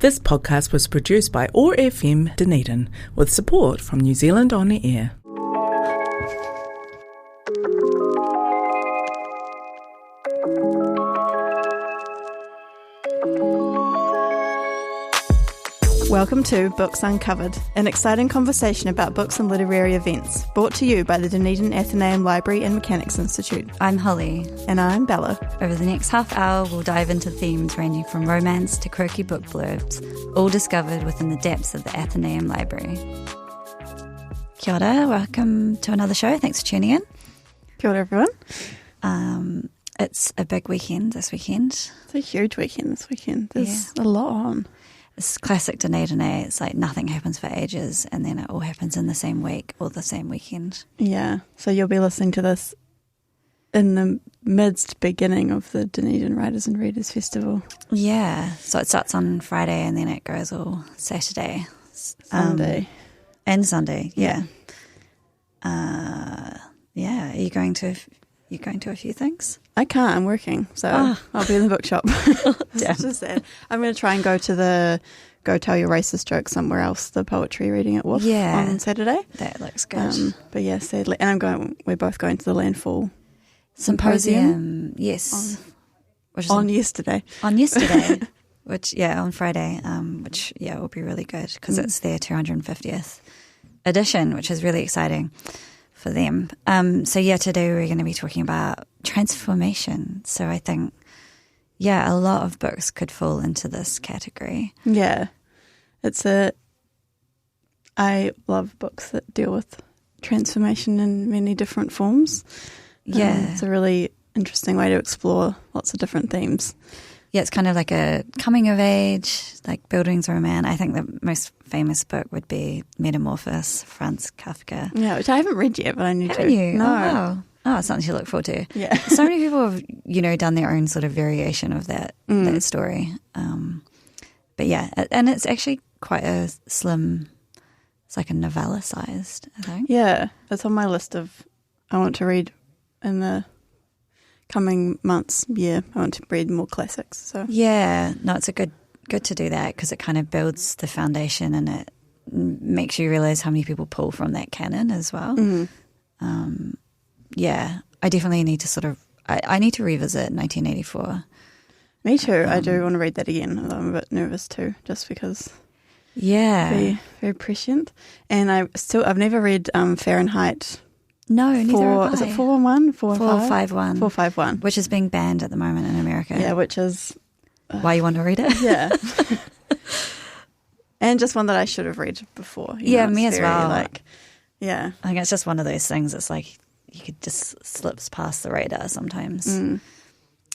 This podcast was produced by OAR FM Dunedin with support from New Zealand On Air. Welcome to Books Uncovered, an exciting conversation about books and literary events, brought to you by the Dunedin Athenaeum Library and Mechanics Institute. I'm Holly. And I'm Bella. Over the next half hour, we'll dive into themes ranging from romance to quirky book blurbs, all discovered within the depths of the Athenaeum Library. Kia ora, welcome to another show. Thanks for tuning in. Kia ora, everyone. It's a big weekend this weekend. It's a huge weekend this weekend. There's a lot on. It's classic Dunedin, eh? It's like nothing happens for ages and then it all happens in the same week or the same weekend. Yeah, so you'll be listening to this in the beginning of the Dunedin Writers and Readers Festival. Yeah, so it starts on Friday and then it goes all Saturday. Sunday. And Sunday, yeah. Yeah, are you going to a few things? I can't, I'm working, so I'll be in the bookshop. It's just sad. I'm going to try and go to the Go Tell Your Racist Joke Somewhere Else, the poetry reading at Wolf on Saturday. That looks good. But yeah, sadly, and we're both going to the Landfall Symposium. Yes. On yesterday. On yesterday, on Friday, which will be really good because it's their 250th edition, which is really exciting for them. Today we're going to be talking about transformation. So I think, a lot of books could fall into this category. Yeah. I love books that deal with transformation in many different forms. Yeah. It's a really interesting way to explore lots of different themes. Yeah, it's kind of like a coming of age, like buildings romance. I think the most famous book would be Metamorphosis, Franz Kafka. Yeah, which I haven't read yet, but I need to. Haven't you? No. Oh, wow. Oh, it's something to look forward to. Yeah. So many people have, done their own sort of variation of that story. But yeah, and it's actually quite a slim, it's like a novella sized, I think. Yeah, it's on my list of I want to read in the coming months. Yeah, I want to read more classics. So yeah, no, it's good to do that because it kind of builds the foundation and it makes you realize how many people pull from that canon as well. I definitely need to I need to revisit 1984. Me too. I do want to read that again, although I'm a bit nervous too, just because. Yeah, very, very prescient. And I've never read Fahrenheit. No, neither have I. Is it 411? 451. 451. Which is being banned at the moment in America. Yeah, which is... why you want to read it? Yeah. And just one that I should have read before. Me as well. I think it's just one of those things. It's like you could just slips past the radar sometimes.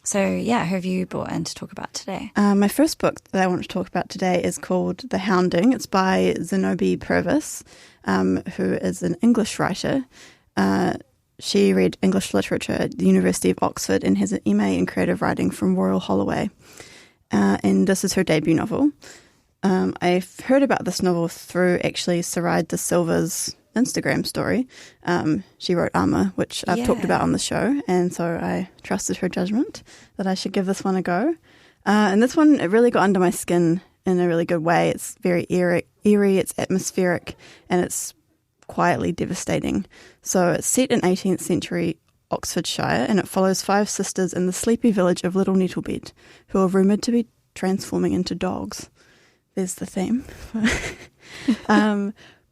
So, who have you brought in to talk about today? My first book that I want to talk about today is called The Hounding. It's by Xenobe Purvis, who is an English writer. She read English literature at the University of Oxford and has an MA in creative writing from Royal Holloway. And this is her debut novel. I've heard about this novel through actually Sarai De Silva's Instagram story. She wrote Armour, which I've talked about on the show, and so I trusted her judgment that I should give this one a go. And this one, it really got under my skin in a really good way. It's very eerie, it's atmospheric, and it's quietly devastating. So it's set in 18th century Oxfordshire, and it follows 5 sisters in the sleepy village of Little Nettlebed, who are rumoured to be transforming into dogs. There's the theme.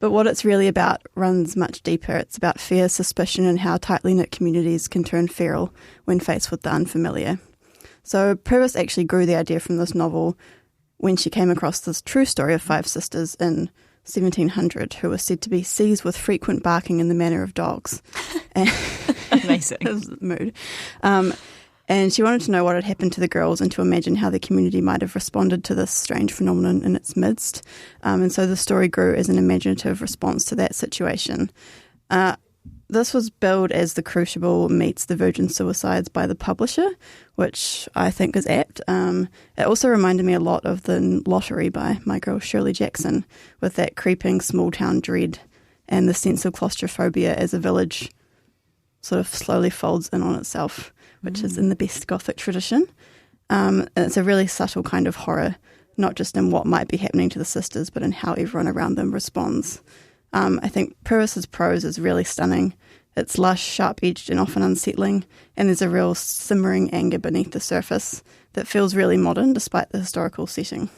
But what it's really about runs much deeper. It's about fear, suspicion, and how tightly knit communities can turn feral when faced with the unfamiliar. So Purvis actually grew the idea from this novel when she came across this true story of 5 sisters in 1700 who were said to be seized with frequent barking in the manner of dogs. Amazing. Mood. And she wanted to know what had happened to the girls and to imagine how the community might have responded to this strange phenomenon in its midst. And so the story grew as an imaginative response to that situation. This was billed as The Crucible Meets the Virgin Suicides by the publisher, which I think is apt. It also reminded me a lot of The Lottery by my girl Shirley Jackson, with that creeping small-town dread and the sense of claustrophobia as a village sort of slowly folds in on itself, which is in the best Gothic tradition. And it's a really subtle kind of horror, not just in what might be happening to the sisters, but in how everyone around them responds. I think Purvis's prose is really stunning. It's lush, sharp-edged and often unsettling, and there's a real simmering anger beneath the surface that feels really modern despite the historical setting.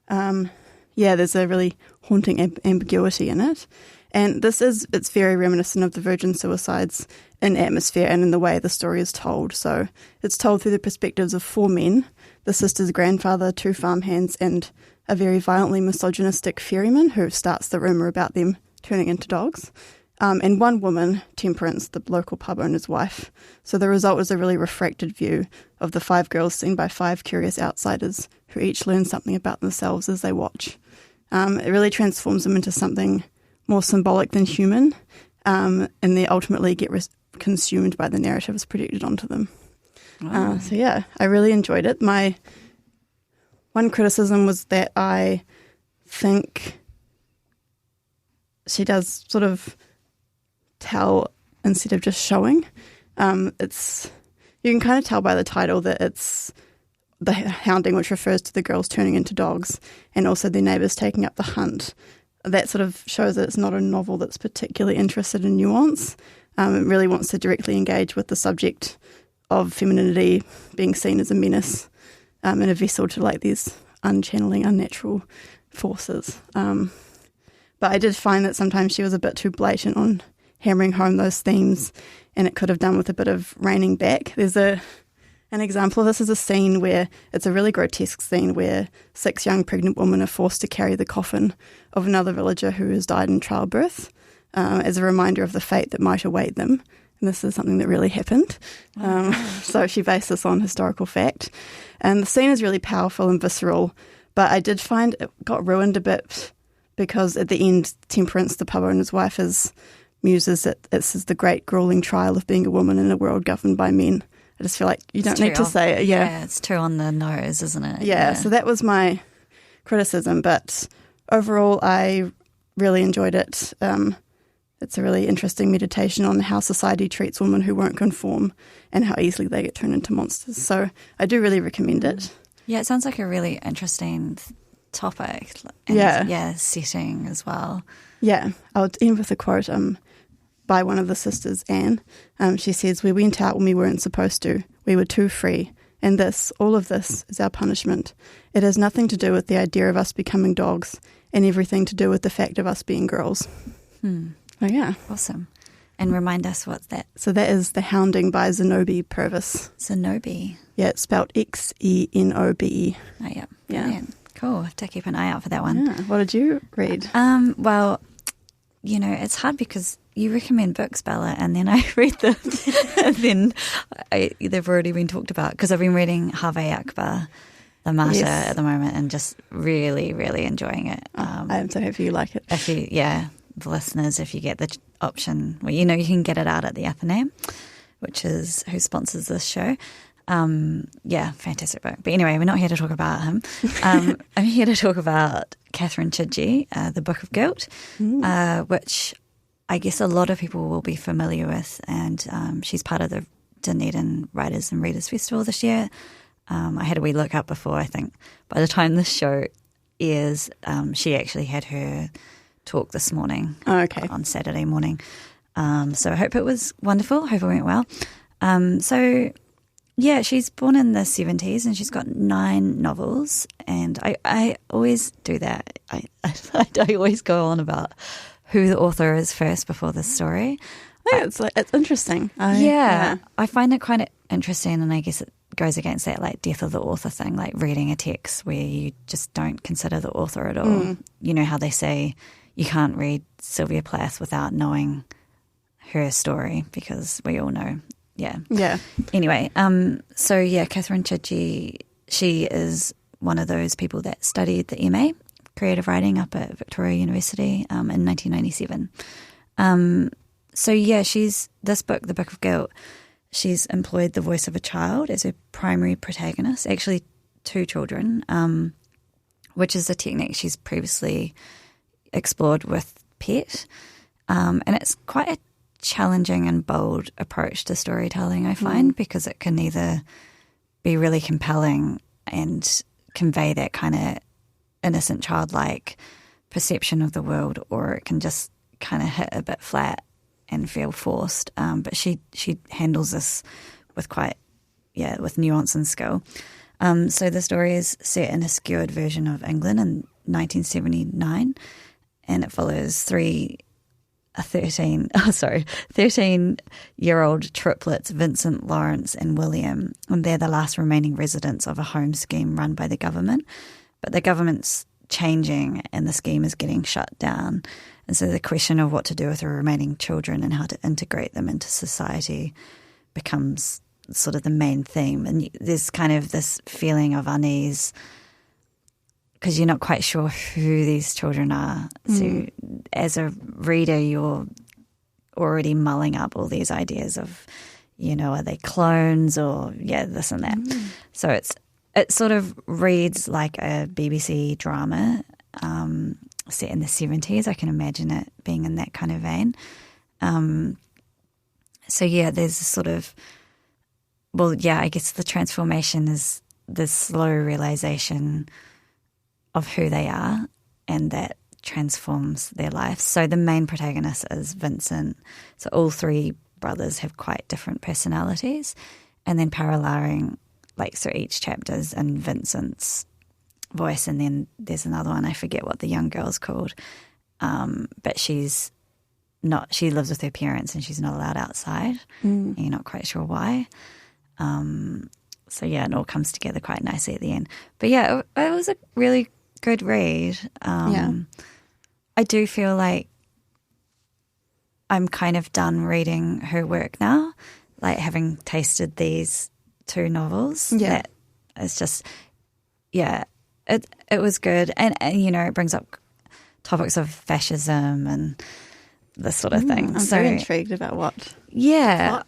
There's a really haunting ambiguity in it. And it's very reminiscent of the Virgin suicides in atmosphere and in the way the story is told. So it's told through the perspectives of 4 men, the sister's grandfather, 2 farmhands, and a very violently misogynistic ferryman who starts the rumour about them turning into dogs. And 1 woman, Temperance, the local pub owner's wife. So the result is a really refracted view of the 5 girls seen by 5 curious outsiders who each learn something about themselves as they watch. It really transforms them into something more symbolic than human, and they ultimately get consumed by the narratives projected onto them. Wow. I really enjoyed it. My one criticism was that I think she does sort of tell instead of just showing. You can kind of tell by the title that it's the Hounding, which refers to the girls turning into dogs, and also their neighbours taking up the hunt. That sort of shows that it's not a novel that's particularly interested in nuance. It really wants to directly engage with the subject of femininity being seen as a menace and a vessel to like these unchanneling, unnatural forces. But I did find that sometimes she was a bit too blatant on hammering home those themes, and it could have done with a bit of reining back. There's an example of this is a scene where it's a really grotesque scene where 6 young pregnant women are forced to carry the coffin of another villager who has died in childbirth as a reminder of the fate that might await them. And this is something that really happened. So she based this on historical fact. And the scene is really powerful and visceral, but I did find it got ruined a bit because at the end, Temperance, the pub owner's wife, muses that this is the great grueling trial of being a woman in a world governed by men. I just feel like you don't need to say it. Yeah, it's too on the nose, isn't it? Yeah, so that was my criticism. But overall, I really enjoyed it. It's a really interesting meditation on how society treats women who won't conform and how easily they get turned into monsters. So I do really recommend it. Yeah, it sounds like a really interesting topic. And setting as well. Yeah, I'll end with a quote by one of the sisters, Anne. She says, "We went out when we weren't supposed to. We were too free. And all of this, is our punishment. It has nothing to do with the idea of us becoming dogs and everything to do with the fact of us being girls." Oh, yeah. Awesome. And remind us what's that? So that is The Hounding by Xenobe Purvis. Xenobe. Yeah, it's spelled Xenobe. Oh, yeah. Brilliant. Cool. Have to keep an eye out for that one. Yeah. What did you read? Well, it's hard because you recommend books, Bella, and then I read them, and then they've already been talked about because I've been reading Harvey Akbar, The Martyr, at the moment, and just really, really enjoying it. I am so happy you like it. The listeners, if you get the option, you can get it out at the Athenaeum, which is who sponsors this show. Fantastic book. But anyway, we're not here to talk about him. I'm here to talk about Catherine Chidgey, The Book of Guilt, which I guess a lot of people will be familiar with. And she's part of the Dunedin Writers and Readers Festival this year. I had a wee look up before, I think. By the time this show airs, she actually had her talk this morning on Saturday morning. So I hope it was wonderful. Hope it went well. She's born in the 70s and she's got 9 novels. And I always do that. I always go on about who the author is first before the story. It's interesting. I find it quite interesting, and I guess it goes against that like death of the author thing, like reading a text where you just don't consider the author at all. You know how they say you can't read Sylvia Plath without knowing her story, because we all know. Yeah. Anyway, Catherine Chidgey, she is one of those people that studied the MA, creative writing, up at Victoria University in 1997. She's this book, The Book of Guilt. She's employed the voice of a child as her primary protagonist, actually 2 children, which is a technique she's previously explored with Pet. And it's quite a challenging and bold approach to storytelling, I find, because it can either be really compelling and convey that kind of innocent, childlike perception of the world, or it can just kind of hit a bit flat and feel forced. But she handles this with with nuance and skill. So the story is set in a skewed version of England in 1979, and it follows 13-year-old triplets, Vincent, Lawrence and William, and they're the last remaining residents of a home scheme run by the government. But the government's changing and the scheme is getting shut down. And so the question of what to do with the remaining children and how to integrate them into society becomes sort of the main theme. And there's kind of this feeling of unease because you're not quite sure who these children are. So as a reader, you're already mulling up all these ideas of, are they clones or this and that. So it sort of reads like a BBC drama set in the 70s. I can imagine it being in that kind of vein. There's a sort of, I guess the transformation is this slow realization of who they are, and that transforms their life. So the main protagonist is Vincent. So all three brothers have quite different personalities, and then paralleling through each chapter is in Vincent's voice, and then there's another one, I forget what the young girl's called, but she lives with her parents and she's not allowed outside, and you're not quite sure why. It all comes together quite nicely at the end. But it was a really good read. I do feel like I'm kind of done reading her work now, having tasted these 2 novels. That it's just, it was good. And it brings up topics of fascism and this sort of thing. I'm very intrigued about what plot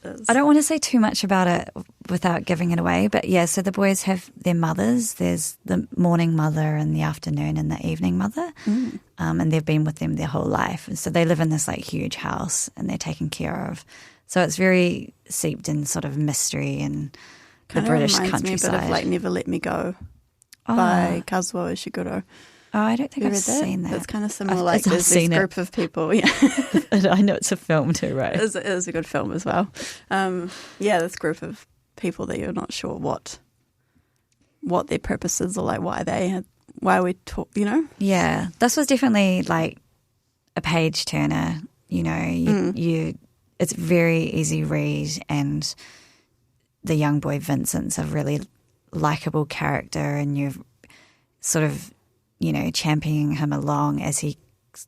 is. I don't want to say too much about it without giving it away, but so the boys have their mothers. There's the morning mother and the afternoon and the evening mother, and they've been with them their whole life. And so they live in this huge house and they're taken care of. So it's very seeped in sort of mystery and the British countryside. Reminds me a bit of Never Let Me Go by Kazuo Ishiguro. Oh, I don't think I've seen that. It's kind of similar. There's this group of people. Yeah, I know it's a film too, right? It is a good film as well. This group of people that you're not sure what their purpose is or why we talk. Yeah, this was definitely a page turner. It's very easy read, and the young boy Vincent's a really likable character, and you're sort of championing him along as he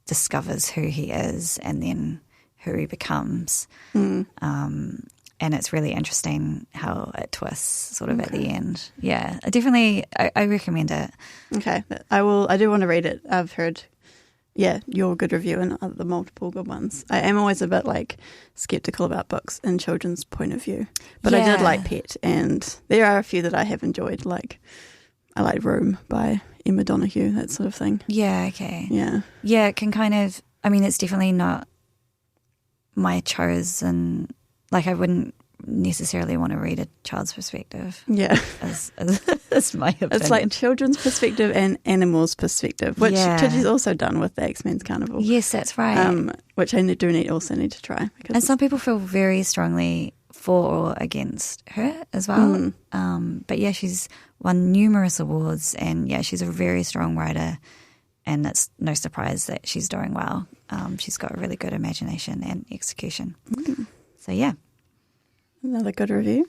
discovers who he is and then who he becomes. And it's really interesting how it twists sort of at the end. Yeah, I recommend it. Okay, I do want to read it. I've heard, your good review and the multiple good ones. I am always a bit skeptical about books in children's point of view. But I did like Pet, and there are a few that I have enjoyed, I like Room by Emma Donoghue, that sort of thing. Yeah, okay. Yeah. Yeah, it can kind of, it's definitely not my chosen, I wouldn't necessarily want to read a child's perspective. Yeah. As my opinion. It's children's perspective and animals' perspective, which Chidgey's also done with the X-Men's Carnival. Yes, that's right. Which I also need to try. And some people feel very strongly for or against her as well. But she's won numerous awards, and she's a very strong writer, and it's no surprise that she's doing well. She's got a really good imagination and execution. So another good review.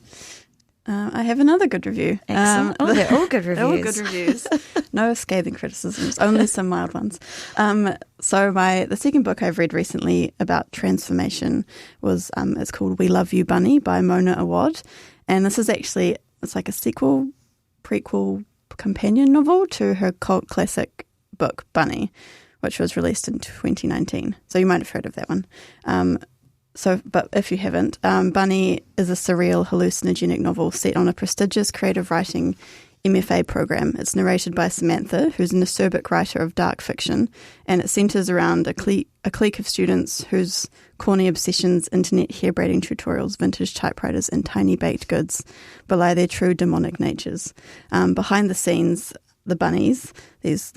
I have another good review. Excellent. They're all good reviews. They're all good reviews. No scathing criticisms, only some mild ones. So the second book I've read recently about transformation was it's called We Love You, Bunny by Mona Awad. And this is actually, it's like a sequel, prequel, companion novel to her cult classic book, Bunny, which was released in 2019. So you might have heard of that one. But if you haven't, Bunny is a surreal, hallucinogenic novel set on a prestigious creative writing MFA program. It's narrated by Samantha, who's an acerbic writer of dark fiction, and it centres around a clique of students whose corny obsessions, internet hair braiding tutorials, vintage typewriters, and tiny baked goods belie their true demonic natures. Behind the scenes the bunnies, these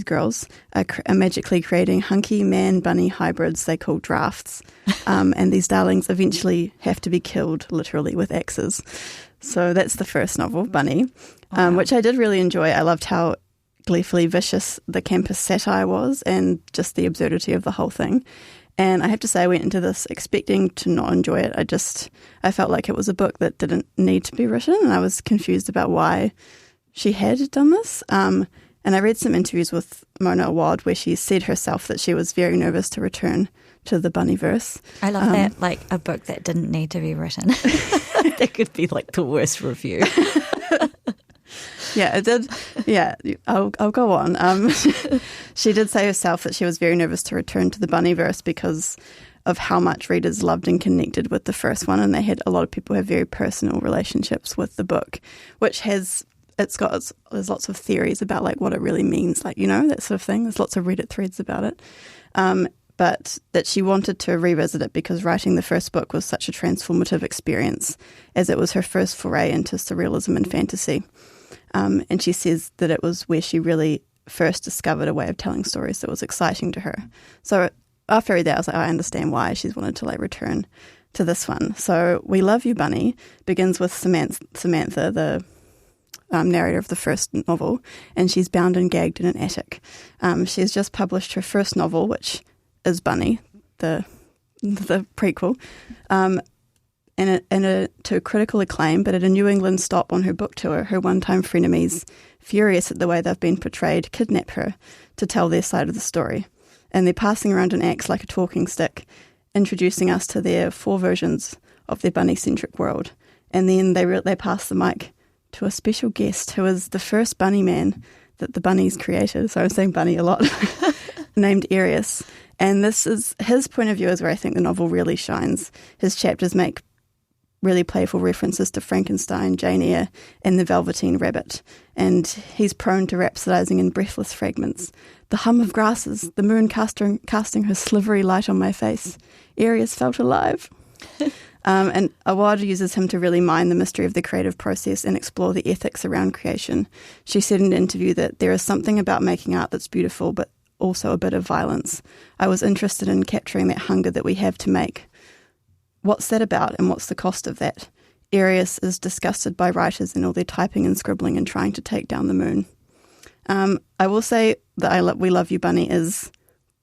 girls, are magically creating hunky man-bunny hybrids they call drafts. And these darlings eventually have to be killed, literally, with axes. So that's the first novel, Bunny, which I did really enjoy. I loved how gleefully vicious the campus satire was and just the absurdity of the whole thing. And I have to say, I went into this expecting to not enjoy it. I felt like it was a book that didn't need to be written, and I was confused about why she had done this. And I read some interviews with Mona Awad where she said herself that she was very nervous to return to the Bunnyverse. I love that, like a book that didn't need to be written. That could be like the worst review. Yeah, it did. Yeah, I'll go on. She did say herself that she was very nervous to return to the Bunnyverse because of how much readers loved and connected with the first one, and they had a lot of people have very personal relationships with the book, which there's lots of theories about like what it really means, like, you know, that sort of thing. There's lots of Reddit threads about it. But that she wanted to revisit it because writing the first book was such a transformative experience, as it was her first foray into surrealism and fantasy. And she says that it was where she really first discovered a way of telling stories that was exciting to her. So after I read that, I was like, I understand why she's wanted to like return to this one. So We Love You, Bunny begins with Samantha, the narrator of the first novel, and she's bound and gagged in an attic. She's just published her first novel, which is Bunny, the prequel, to critical acclaim, but at a New England stop on her book tour, her one-time frenemies, furious at the way they've been portrayed, kidnap her to tell their side of the story. And they're passing around an axe like a talking stick, introducing us to their 4 versions of their bunny-centric world. And then they pass the mic to a special guest who is the first bunny man that the bunnies created. So I'm saying bunny a lot, named Arius. And this is his point of view is where I think the novel really shines. His chapters make really playful references to Frankenstein, Jane Eyre, and the Velveteen Rabbit. And he's prone to rhapsodizing in breathless fragments. The hum of grasses, the moon casting her slivery light on my face. Arius felt alive. And Awad uses him to really mine the mystery of the creative process and explore the ethics around creation. She said in an interview that there is something about making art that's beautiful, but also a bit of violence. I was interested in capturing that hunger that we have to make. What's that about, and what's the cost of that? Arius is disgusted by writers and all their typing and scribbling and trying to take down the moon. I will say that We Love You, Bunny is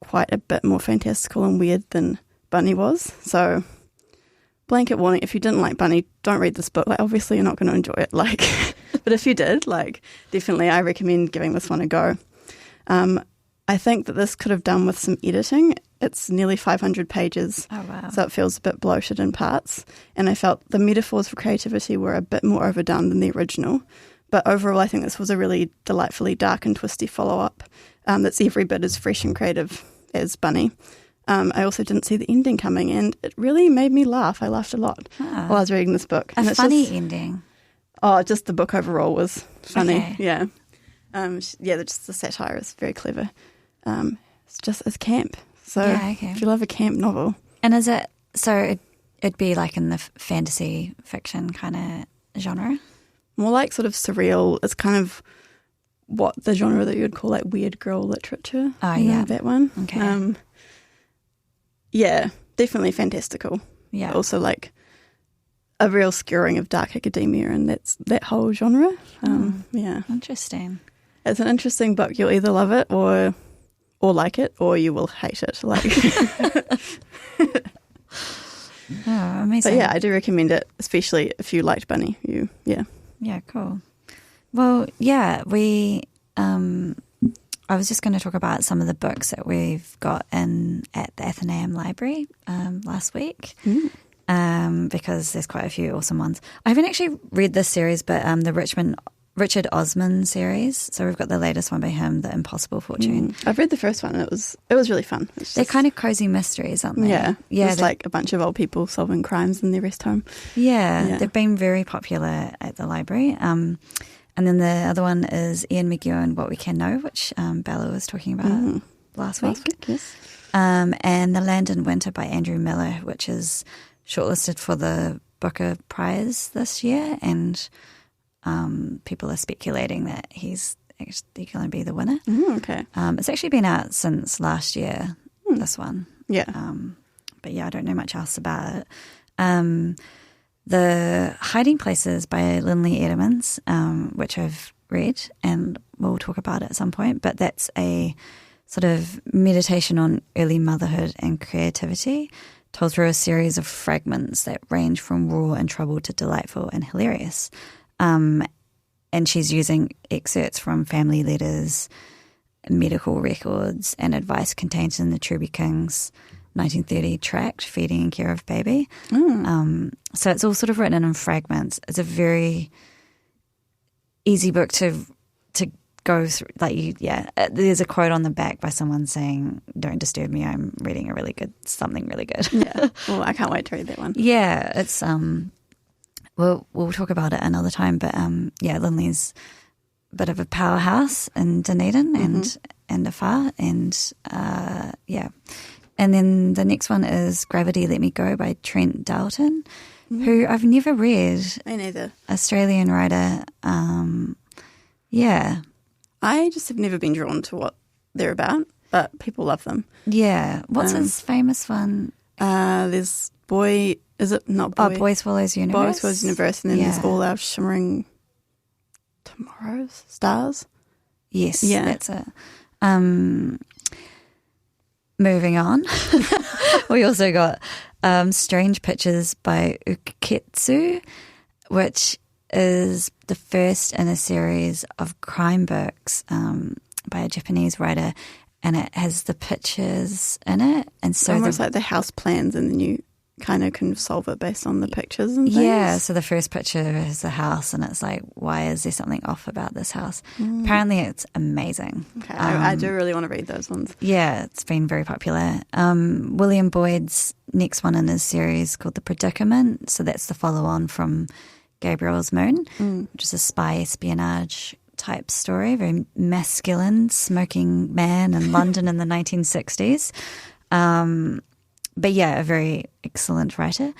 quite a bit more fantastical and weird than Bunny was. So, blanket warning, if you didn't like Bunny, don't read this book. Like, obviously you're not going to enjoy it. Like, but if you did, like, definitely I recommend giving this one a go. I think that this could have done with some editing. It's nearly 500 pages. Oh, wow. So it feels a bit bloated in parts. And I felt the metaphors for creativity were a bit more overdone than the original. But overall, I think this was a really delightfully dark and twisty follow-up that's every bit as fresh and creative as Bunny. I also didn't see the ending coming, and it really made me laugh. I laughed a lot while I was reading this book. A funny ending. Oh, just the book overall was funny. Okay. Yeah. Just the satire is very clever. It's camp. So if you love a camp novel. And is it, so it'd be like in the fantasy fiction kind of genre? More like sort of surreal. It's kind of what the genre that you would call like weird girl literature. Oh, yeah. That one. Okay. Yeah, definitely fantastical. Yeah. Also like a real skewering of dark academia and that whole genre. Yeah. Interesting. It's an interesting book. You'll either love it or like it, or you will hate it. Like, oh, amazing! But yeah, I do recommend it, especially if you liked Bunny. Yeah, cool. Well, yeah, I was just going to talk about some of the books that we've got at the Athenaeum Library last week, because there's quite a few awesome ones. I haven't actually read this series, but the Richard Osman series. So we've got the latest one by him, The Impossible Fortune. I've read the first one and it was really fun. They're kind of cozy mysteries, aren't they? Yeah. It's like a bunch of old people solving crimes in their rest home. Yeah, they've been very popular at the library. And then the other one is Ian McEwan, What We Can Know, which Bella was talking about last week. Yes. And The Land in Winter by Andrew Miller, which is shortlisted for the Booker Prize this year, and people are speculating that he's actually going to be the winner. Okay. It's actually been out since last year, this one. Yeah. But yeah, I don't know much else about it. The Hiding Places by Lindley Edmonds, which I've read and we'll talk about it at some point, but that's a sort of meditation on early motherhood and creativity, told through a series of fragments that range from raw and troubled to delightful and hilarious. And she's using excerpts from family letters, medical records, and advice contained in the Chidgey King's 1930 tract, Feeding and Care of Baby. So it's all sort of written in fragments. It's a very easy book to go through. There's a quote on the back by someone saying, "Don't disturb me, I'm reading something really good." Yeah. Well, I can't wait to read that one. Yeah, it's we'll talk about it another time, but Lindley's a bit of a powerhouse in Dunedin and afar, and and then the next one is Gravity Let Me Go by Trent Dalton, who I've never read. Me neither. Australian writer. I just have never been drawn to what they're about, but people love them. Yeah. What's his famous one? There's Boy, is it not Boy? Oh, Boy Swallows Universe. Boy Swallows Universe, and then there's All Our Shimmering Stars. Yes, yeah. That's it. Moving on, we also got Strange Pictures by Uketsu, which is the first in a series of crime books by a Japanese writer, and it has the pictures in it. And so almost like the house plans, and then you kind of can solve it based on the pictures and things. Yeah, so the first picture is the house, and it's like, why is there something off about this house? Apparently it's amazing. Okay, I do really want to read those ones. Yeah, it's been very popular. William Boyd's next one in his series called The Predicament, so that's the follow-on from Gabriel's Moon, which is a spy espionage type story, very masculine, smoking man in London in the 1960s. But yeah, a very excellent writer.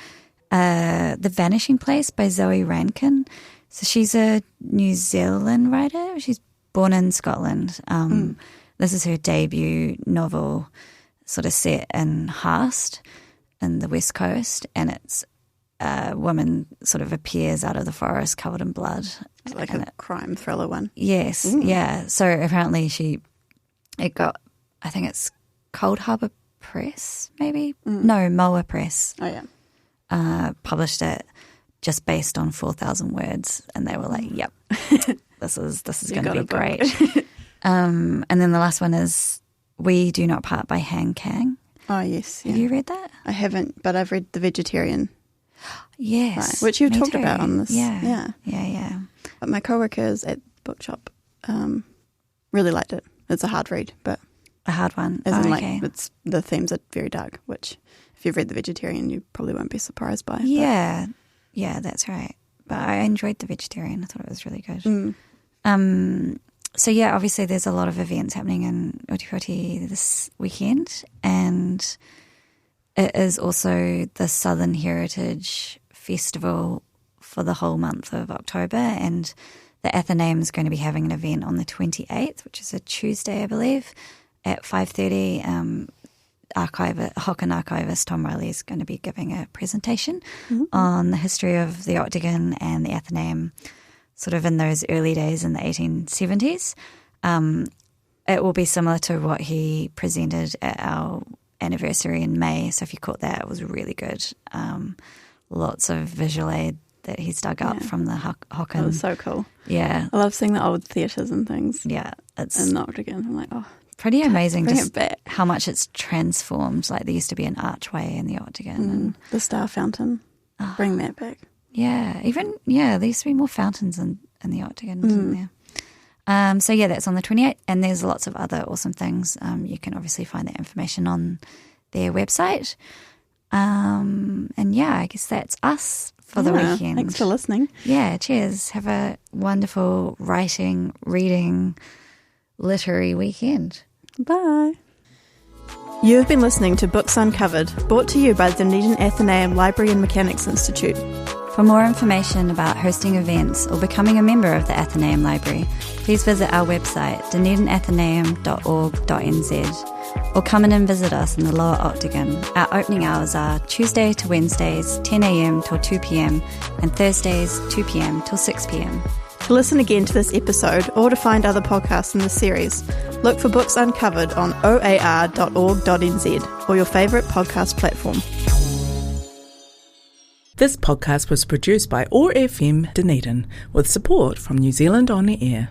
The Vanishing Place by Zoe Rankin. So she's a New Zealand writer. She's born in Scotland. This is her debut novel, sort of set in Haast in the West Coast, and it's a woman sort of appears out of the forest covered in blood. It's like a crime thriller one. Yes, yeah. So apparently I think it's Cold Harbour Press, maybe? No, Moa Press. Oh, yeah. Published it just based on 4,000 words, and they were like, yep, this is going to be great. And then the last one is We Do Not Part by Han Kang. Oh, yes. Yeah. Have you read that? I haven't, but I've read The Vegetarian. Yes. Right, which you've talked too. about on this. Yeah. But my co-workers at the bookshop really liked it. It's a hard read, but... A hard one. Okay. It's the themes are very dark, which if you've read The Vegetarian, you probably won't be surprised by. Yeah, that's right. But I enjoyed The Vegetarian. I thought it was really good. So yeah, obviously there's a lot of events happening in Otikoti this weekend, and it is also the Southern Heritage Festival for the whole month of October, and the Athenaeum is going to be having an event on the 28th, which is a Tuesday, I believe, at 5:30. Hocken archivist Tom Riley is going to be giving a presentation on the history of the Octagon and the Athenaeum, sort of in those early days in the 1870s. It will be similar to what he presented at our anniversary in May. So if you caught that, it was really good. Lots of visual aid that he's dug up from the Hocken. That was so cool. Yeah. I love seeing the old theatres and things. Yeah. It's and the Octagon. I'm like, oh. Pretty amazing bring just it back. How much it's transformed. Like there used to be an archway in the Octagon. And the Star Fountain. Bring that back. Yeah. There used to be more fountains in the Octagon, isn't there? So yeah, that's on the 28th, and there's lots of other awesome things. You can obviously find that information on their website. And yeah, I guess that's us for the weekend. Thanks for listening. Yeah, cheers. Have a wonderful writing, reading, literary weekend. Bye. You have been listening to Books Uncovered, brought to you by the Dunedin Athenaeum Library and Mechanics Institute. For more information about hosting events or becoming a member of the Athenaeum Library, please visit our website dunedinathenaeum.org.nz or come in and visit us in the Lower Octagon. Our opening hours are Tuesday to Wednesdays 10am till 2pm and Thursdays 2pm till 6pm. To listen again to this episode or to find other podcasts in the series, look for Books Uncovered on oar.org.nz or your favourite podcast platform. This podcast was produced by OAR FM Dunedin with support from New Zealand On the Air.